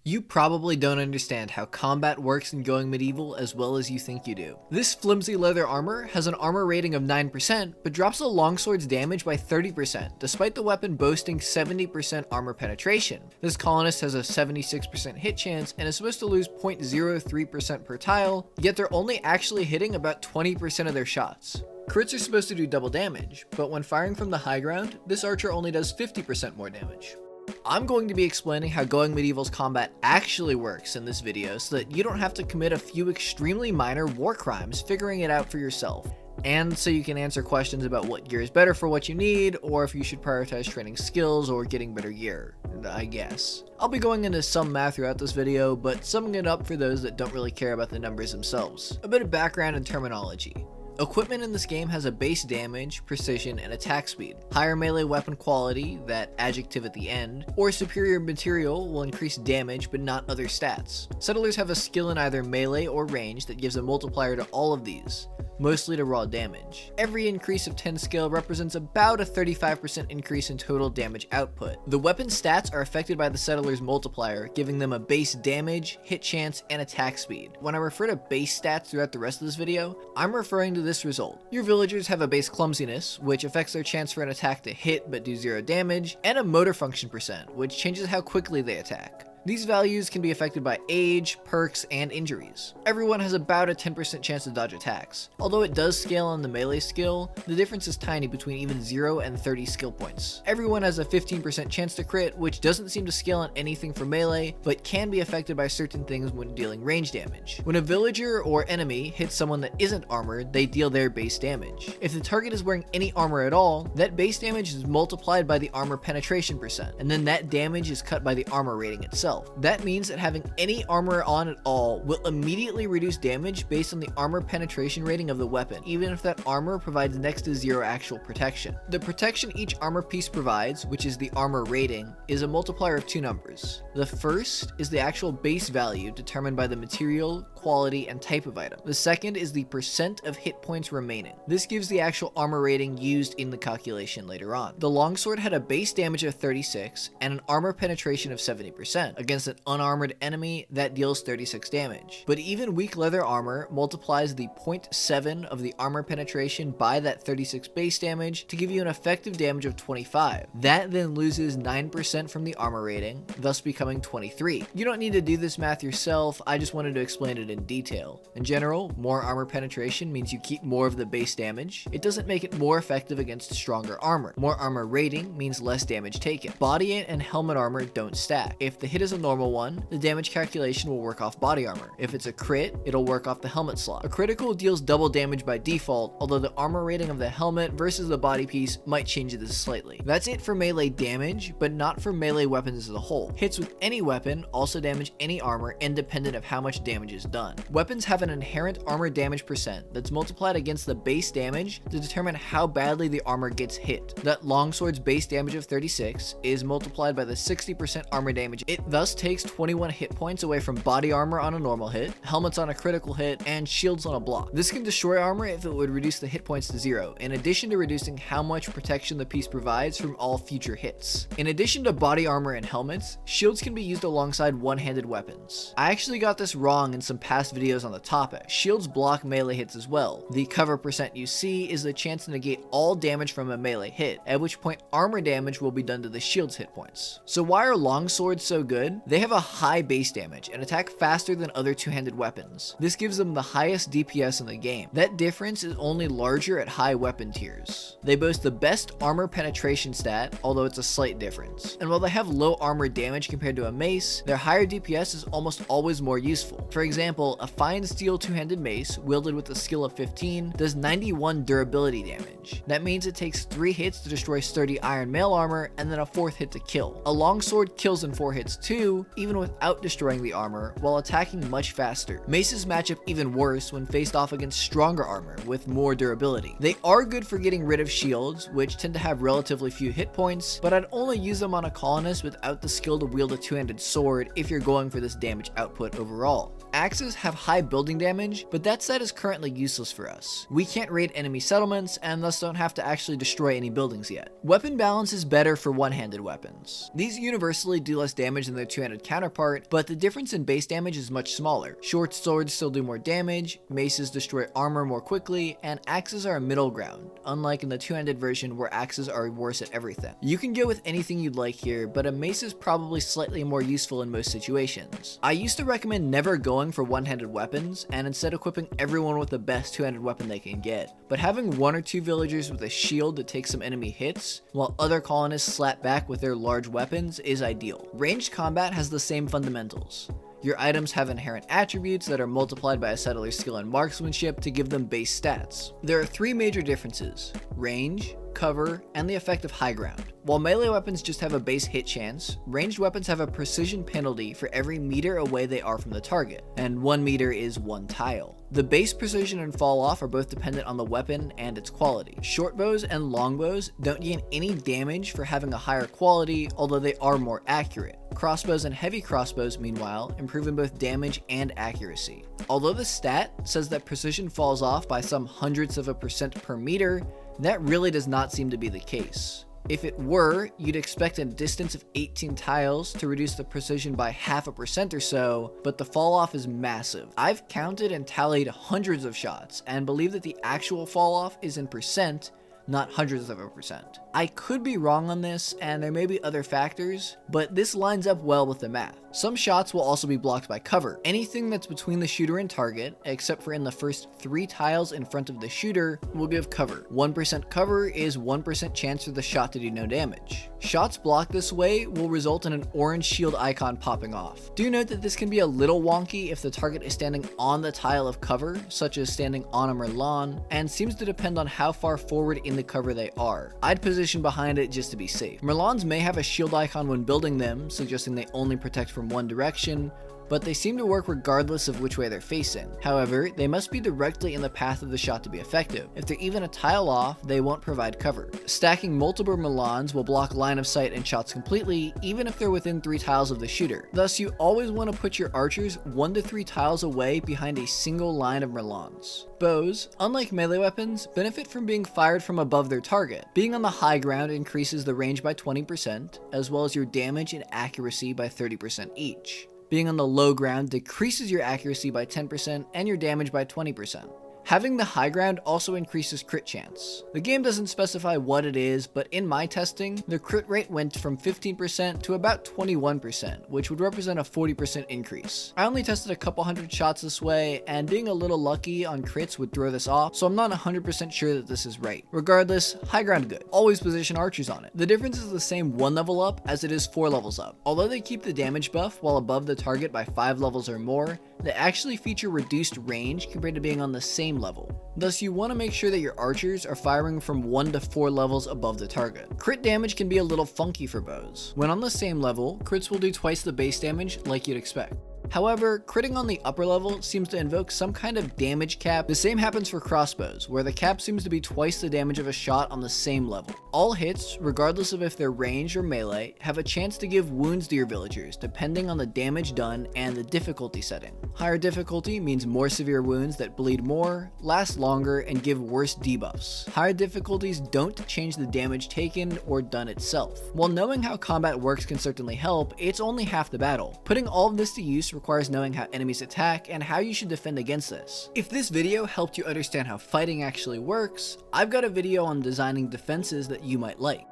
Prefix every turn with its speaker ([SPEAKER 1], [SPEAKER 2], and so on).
[SPEAKER 1] You probably don't understand how combat works in Going Medieval as well as you think you do. This flimsy leather armor has an armor rating of 9%, but drops the longsword's damage by 30%, despite the weapon boasting 70% armor penetration. This colonist has a 76% hit chance and is supposed to lose 0.03% per tile, yet they're only actually hitting about 20% of their shots. Crits are supposed to do double damage, but when firing from the high ground, this archer only does 50% more damage. I'm going to be explaining how Going Medieval's combat actually works in this video so that you don't have to commit a few extremely minor war crimes figuring it out for yourself. And so you can answer questions about what gear is better for what you need, or if you should prioritize training skills or getting better gear, I guess. I'll be going into some math throughout this video, but summing it up for those that don't really care about the numbers themselves. A bit of background and terminology. Equipment in this game has a base damage, precision, and attack speed. Higher melee weapon quality, that adjective at the end, or superior material will increase damage but not other stats. Settlers have a skill in either melee or range that gives a multiplier to all of these, mostly to raw damage. Every increase of 10 skill represents about a 35% increase in total damage output. The weapon stats are affected by the settler's multiplier, giving them a base damage, hit chance, and attack speed. When I refer to base stats throughout the rest of this video, I'm referring to this result. Your villagers have a base clumsiness, which affects their chance for an attack to hit but do 0 damage, and a motor function percent, which changes how quickly they attack. These values can be affected by age, perks, and injuries. Everyone has about a 10% chance to dodge attacks. Although it does scale on the melee skill, the difference is tiny between even 0 and 30 skill points. Everyone has a 15% chance to crit, which doesn't seem to scale on anything for melee, but can be affected by certain things when dealing range damage. When a villager or enemy hits someone that isn't armored, they deal their base damage. If the target is wearing any armor at all, that base damage is multiplied by the armor penetration percent, and then that damage is cut by the armor rating itself. That means that having any armor on at all will immediately reduce damage based on the armor penetration rating of the weapon, even if that armor provides next to 0 actual protection. The protection each armor piece provides, which is the armor rating, is a multiplier of 2 numbers. The first is the actual base value determined by the material, quality, and type of item. The second is the percent of hit points remaining. This gives the actual armor rating used in the calculation later on. The longsword had a base damage of 36 and an armor penetration of 70%. Against an unarmored enemy, that deals 36 damage. But even weak leather armor multiplies the 0.7 of the armor penetration by that 36 base damage to give you an effective damage of 25. That then loses 9% from the armor rating, thus becoming 23. You don't need to do this math yourself, I just wanted to explain it in detail. In general, more armor penetration means you keep more of the base damage. It doesn't make it more effective against stronger armor. More armor rating means less damage taken. Body and helmet armor don't stack. If the hit is a normal one, the damage calculation will work off body armor. If it's a crit, it'll work off the helmet slot. A critical deals double damage by default, although the armor rating of the helmet versus the body piece might change this slightly. That's it for melee damage, but not for melee weapons as a whole. Hits with any weapon also damage any armor independent of how much damage is done. Weapons have an inherent armor damage percent that's multiplied against the base damage to determine how badly the armor gets hit. That longsword's base damage of 36 is multiplied by the 60% armor damage. It thus takes 21 hit points away from body armor on a normal hit, helmets on a critical hit, and shields on a block. This can destroy armor if it would reduce the hit points to 0, in addition to reducing how much protection the piece provides from all future hits. In addition to body armor and helmets, shields can be used alongside one-handed weapons. I actually got this wrong in some past videos on the topic. Shields block melee hits as well. The cover percent you see is the chance to negate all damage from a melee hit, at which point armor damage will be done to the shield's hit points. So why are longswords so good? They have a high base damage and attack faster than other two-handed weapons. This gives them the highest DPS in the game. That difference is only larger at high weapon tiers. They boast the best armor penetration stat, although it's a slight difference. And while they have low armor damage compared to a mace, their higher DPS is almost always more useful. For example, a fine steel two-handed mace wielded with a skill of 15 does 91 durability damage. That means it takes 3 hits to destroy sturdy iron mail armor and then a 4th hit to kill. A longsword kills in 4 hits too, even without destroying the armor, while attacking much faster. Maces match up even worse when faced off against stronger armor with more durability. They are good for getting rid of shields, which tend to have relatively few hit points, but I'd only use them on a colonist without the skill to wield a two-handed sword if you're going for this damage output overall. Axes have high building damage, but that set is currently useless for us. We can't raid enemy settlements and thus don't have to actually destroy any buildings yet. Weapon balance is better for one-handed weapons. These universally do less damage than their two-handed counterpart, but the difference in base damage is much smaller. Short swords still do more damage, maces destroy armor more quickly, and axes are a middle ground, unlike in the two-handed version where axes are worse at everything. You can go with anything you'd like here, but a mace is probably slightly more useful in most situations. I used to recommend never going for one-handed weapons, and instead equipping everyone with the best two-handed weapon they can get, but having one or two villagers with a shield to take some enemy hits, while other colonists slap back with their large weapons is ideal. Ranged combat has the same fundamentals. Your items have inherent attributes that are multiplied by a settler's skill and marksmanship to give them base stats. There are three major differences: range, cover, and the effect of high ground. While melee weapons just have a base hit chance, ranged weapons have a precision penalty for every meter away they are from the target, and 1 meter is 1 tile. The base precision and fall off are both dependent on the weapon and its quality. Short bows and long bows don't gain any damage for having a higher quality, although they are more accurate. Crossbows and heavy crossbows, meanwhile, improve in both damage and accuracy. Although the stat says that precision falls off by some hundredths of a percent per meter, that really does not seem to be the case. If it were, you'd expect a distance of 18 tiles to reduce the precision by 0.5% or so, but the fall off is massive. I've counted and tallied hundreds of shots and believe that the actual fall off is in percent, not hundreds of a percent. I could be wrong on this, and there may be other factors, but this lines up well with the math. Some shots will also be blocked by cover. Anything that's between the shooter and target, except for in the first 3 tiles in front of the shooter, will give cover. 1% cover is 1% chance for the shot to do no damage. Shots blocked this way will result in an orange shield icon popping off. Do note that this can be a little wonky if the target is standing on the tile of cover, such as standing on a Merlan, and seems to depend on how far forward in the cover they are. I'd position behind it just to be safe. Merlans may have a shield icon when building them, suggesting they only protect from one direction, but they seem to work regardless of which way they're facing. However, they must be directly in the path of the shot to be effective. If they're even a tile off, they won't provide cover. Stacking multiple Merlans will block line of sight and shots completely, even if they're within 3 tiles of the shooter. Thus, you always want to put your archers 1 to 3 tiles away behind a single line of Merlans. Bows, unlike melee weapons, benefit from being fired from above their target. Being on the high ground increases the range by 20%, as well as your damage and accuracy by 30% each. Being on the low ground decreases your accuracy by 10% and your damage by 20%. Having the high ground also increases crit chance. The game doesn't specify what it is, but in my testing, the crit rate went from 15% to about 21%, which would represent a 40% increase. I only tested a couple hundred shots this way, and being a little lucky on crits would throw this off, so I'm not 100% sure that this is right. Regardless, high ground good. Always position archers on it. The difference is the same 1 level up as it is 4 levels up. Although they keep the damage buff while above the target by 5 levels or more, they actually feature reduced range compared to being on the same level. Thus, you want to make sure that your archers are firing from 1 to 4 levels above the target. Crit damage can be a little funky for bows. When on the same level, crits will do twice the base damage like you'd expect. However, critting on the upper level seems to invoke some kind of damage cap. The same happens for crossbows, where the cap seems to be twice the damage of a shot on the same level. All hits, regardless of if they're ranged or melee, have a chance to give wounds to your villagers, depending on the damage done and the difficulty setting. Higher difficulty means more severe wounds that bleed more, last longer, and give worse debuffs. Higher difficulties don't change the damage taken or done itself. While knowing how combat works can certainly help, it's only half the battle. Putting all of this to use requires knowing how enemies attack and how you should defend against this. If this video helped you understand how fighting actually works, I've got a video on designing defenses that you might like.